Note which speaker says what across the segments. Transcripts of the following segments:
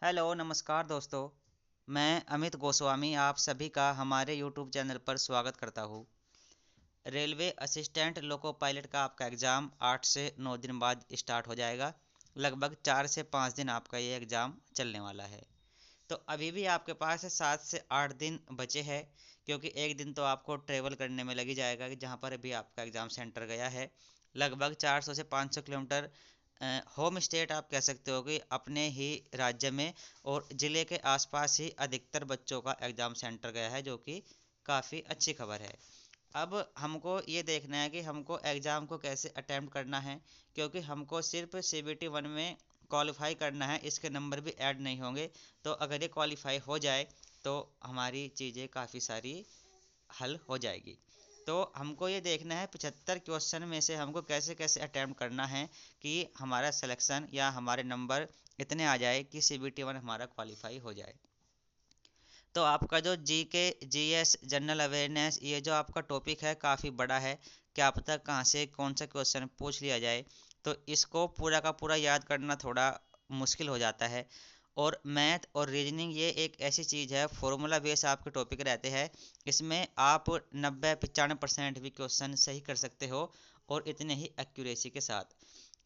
Speaker 1: Hello नमस्कार दोस्तों। मैं अमित गोस्वामी आप सभी का हमारे यूट्यूब चैनल पर स्वागत करता हूँ। रेलवे असिस्टेंट लोको पायलट का आपका एग्ज़ाम 8 से 9 दिन बाद स्टार्ट हो जाएगा। लगभग 4 से 5 दिन आपका ये एग्ज़ाम चलने वाला है। तो अभी भी आपके पास 7 से 8 दिन बचे हैं, क्योंकि एक दिन तो आपको ट्रेवल करने में लगी जाएगा कि जहाँ पर अभी आपका एग्ज़ाम सेंटर गया है। लगभग 400 से 500 किलोमीटर होम स्टेट आप कह सकते हो कि अपने ही राज्य में और ज़िले के आसपास ही अधिकतर बच्चों का एग्ज़ाम सेंटर गया है, जो कि काफ़ी अच्छी खबर है। अब हमको ये देखना है कि हमको एग्ज़ाम को कैसे अटैम्प्ट करना है, क्योंकि हमको सिर्फ CBT 1 में क्वालिफाई करना है, इसके नंबर भी ऐड नहीं होंगे। तो अगर ये क्वालिफाई हो जाए तो हमारी चीज़ें काफ़ी सारी हल हो जाएगी। तो हमको ये देखना है 75 क्वेश्चन में से हमको कैसे कैसे अटैम्प्ट करना है कि हमारा सिलेक्शन या हमारे नंबर इतने आ जाए कि CBT 1 हमारा क्वालिफाई हो जाए। तो आपका जो GK GS जनरल अवेयरनेस ये जो आपका टॉपिक है काफ़ी बड़ा है। क्या पता कहाँ से कौन सा क्वेश्चन पूछ लिया जाए, तो इसको पूरा का पूरा याद करना थोड़ा मुश्किल हो जाता है। और मैथ और रीजनिंग ये एक ऐसी चीज़ है, फॉर्मूला बेस आपके टॉपिक रहते हैं। इसमें आप 90-95% भी क्वेश्चन सही कर सकते हो, और इतने ही एक्यूरेसी के साथ।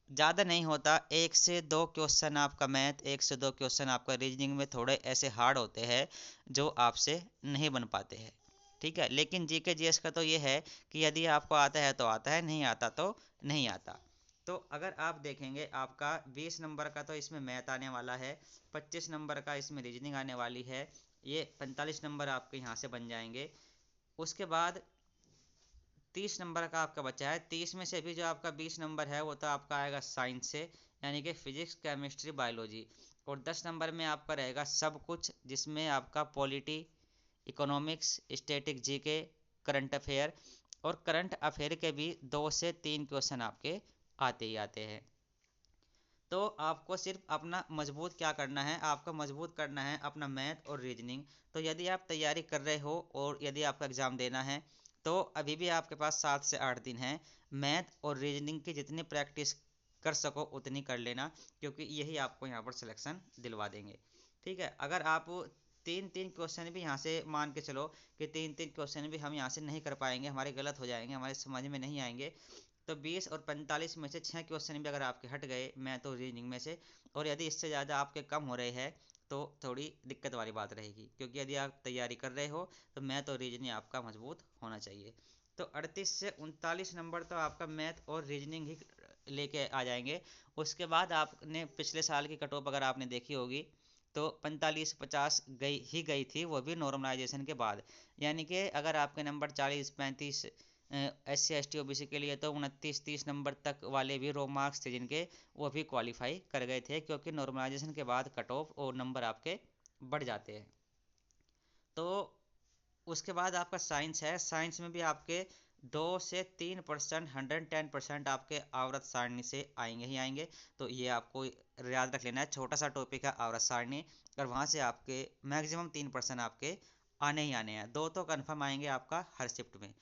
Speaker 1: ज़्यादा नहीं होता, 1 से 2 क्वेश्चन आपका मैथ, 1 से 2 क्वेश्चन आपका रीजनिंग में थोड़े ऐसे हार्ड होते हैं जो आपसे नहीं बन पाते हैं। ठीक है, लेकिन GK GS का तो ये है कि यदि आपको आता है तो आता है, नहीं आता तो नहीं आता। तो अगर आप देखेंगे आपका 20 नंबर का तो इसमें मैथ आने वाला है, 25 नंबर का इसमें रीजनिंग आने वाली है, ये 45 नंबर आपके यहाँ से बन जाएंगे। उसके बाद 30 नंबर का आपका बचा है। 30 में से भी जो आपका 20 नंबर है वो तो आपका आएगा साइंस से, यानी कि फिजिक्स केमिस्ट्री बायोलॉजी। और 10 नंबर में आपका रहेगा सब कुछ, जिसमें आपका polity, economics, static GK, current affair. और करंट अफेयर के भी 2 से 3 क्वेश्चन आपके आते ही आते हैं। तो आपको सिर्फ अपना मजबूत क्या करना है, आपका मजबूत करना है अपना मैथ और रीजनिंग। तो यदि आप तैयारी कर रहे हो और यदि आपका एग्ज़ाम देना है, तो अभी भी आपके पास 7 से 8 दिन हैं। मैथ और रीजनिंग की जितनी प्रैक्टिस कर सको उतनी कर लेना, क्योंकि यही आपको यहाँ पर सिलेक्शन दिलवा देंगे। ठीक है, अगर आप 3-3 क्वेश्चन भी यहाँ से मान के चलो कि 3-3 क्वेश्चन भी हम यहाँ से नहीं कर पाएंगे, हमारे गलत हो जाएंगे, हमारे समझ में नहीं आएंगे, तो 20 और 45 में से 6 क्वेश्चन भी अगर आपके हट गए मैथ और रीजनिंग में से, और यदि इससे ज़्यादा आपके कम हो रहे हैं, तो थोड़ी दिक्कत वाली बात रहेगी। क्योंकि यदि आप तैयारी कर रहे हो तो मैथ और रीजनिंग आपका मजबूत होना चाहिए। तो 38 से 39 नंबर तो आपका मैथ और रीजनिंग ही लेके आ जाएंगे। उसके बाद आपने पिछले साल की कट ऑफ अगर आपने देखी होगी, तो 45-50 गई थी, वो भी नॉर्मलाइजेशन के बाद। यानी कि अगर आपके नंबर 40-35 SC ST OBC के लिए, तो 29-30 नंबर तक वाले भी रो मार्क्स थे जिनके, वो भी क्वालिफाई कर गए थे, क्योंकि नॉर्मलाइजेशन के बाद कट ऑफ और नंबर आपके बढ़ जाते हैं। तो उसके बाद आपका साइंस है। साइंस में भी आपके 2 से 3% 110% आपके आवर्त सारणी से आएंगे ही आएंगे। तो ये आपको याद रख लेना है, छोटा सा टॉपिक है आवर्त सारणी, और वहाँ से आपके मैक्सिमम 3% आपके आने ही आने हैं। 2 तो कन्फर्म आएंगे आपका हर शिफ्ट में।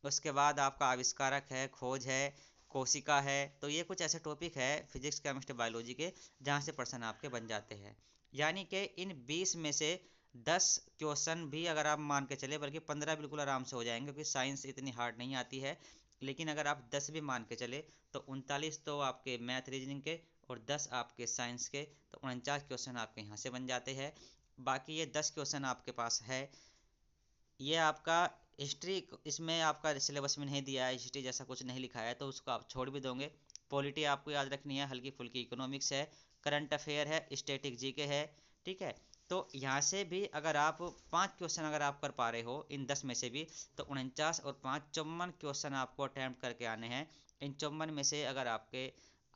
Speaker 1: उसके बाद आपका आविष्कारक है, खोज है, कोशिका है। तो ये कुछ ऐसे टॉपिक है फिजिक्स केमिस्ट्री बायोलॉजी के, जहाँ से पर्सन आपके बन जाते हैं। यानी कि इन 20 में से 10 क्वेश्चन भी अगर आप मान के चले, बल्कि 15 बिल्कुल आराम से हो जाएंगे, क्योंकि साइंस इतनी हार्ड नहीं आती है। लेकिन अगर आप 10 भी मान के चले, तो 39 तो आपके मैथ रीजनिंग के और 10 आपके साइंस के, तो 49 क्वेश्चन आपके यहाँ से बन जाते हैं। बाकी ये 10 क्वेश्चन आपके पास है। ये आपका हिस्ट्री, इसमें आपका सिलेबस में नहीं दिया है, हिस्ट्री जैसा कुछ नहीं लिखा है, तो उसको आप छोड़ भी दोगे। पॉलिटी आपको याद रखनी है, हल्की फुल्की इकोनॉमिक्स है, करंट अफेयर है, स्टैटिक GK है। ठीक है, तो यहाँ से भी अगर आप 5 क्वेश्चन अगर आप कर पा रहे हो इन 10 में से भी, तो 49 और 5 54 क्वेश्चन आपको अटैम्प्ट करके आने हैं। इन 54 में से अगर आपके,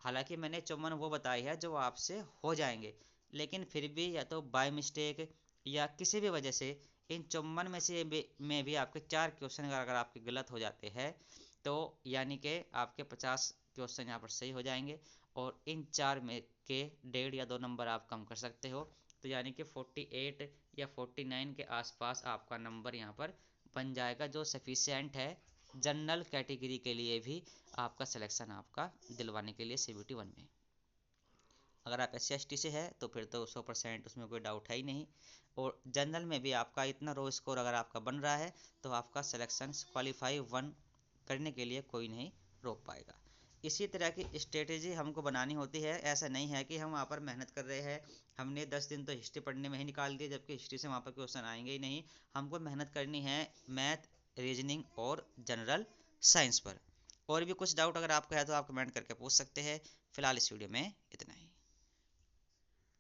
Speaker 1: हालांकि मैंने 54 वो बताई है जो आपसे हो जाएंगे, लेकिन फिर भी या तो बाय मिस्टेक या किसी भी वजह से इन 54 में भी आपके 4 क्वेश्चन अगर आपके गलत हो जाते हैं, तो यानी कि आपके 50 क्वेश्चन यहाँ पर सही हो जाएंगे, और इन 4 में के 1.5 या 2 नंबर आप कम कर सकते हो। तो यानी कि 48 या 49 के आसपास आपका नंबर यहाँ पर बन जाएगा, जो सफिशियंट है जनरल कैटेगरी के लिए भी आपका सिलेक्शन आपका दिलवाने के लिए CBT 1 में। अगर आप SC ST से है तो फिर तो 100% उसमें कोई डाउट है ही नहीं। और जनरल में भी आपका इतना रो स्कोर अगर आपका बन रहा है तो आपका सिलेक्शन क्वालिफाई 1 करने के लिए कोई नहीं रोक पाएगा। इसी तरह की स्ट्रेटेजी हमको बनानी होती है। ऐसा नहीं है कि हम वहाँ पर मेहनत कर रहे हैं, हमने 10 दिन तो हिस्ट्री पढ़ने में ही निकाल दिए, जबकि हिस्ट्री से वहाँ पर क्वेश्चन आएंगे ही नहीं। हमको मेहनत करनी है मैथ, रीजनिंग और जनरल साइंस पर। और भी कुछ डाउट अगर आपका है तो आप कमेंट करके पूछ सकते हैं। फिलहाल इस वीडियो में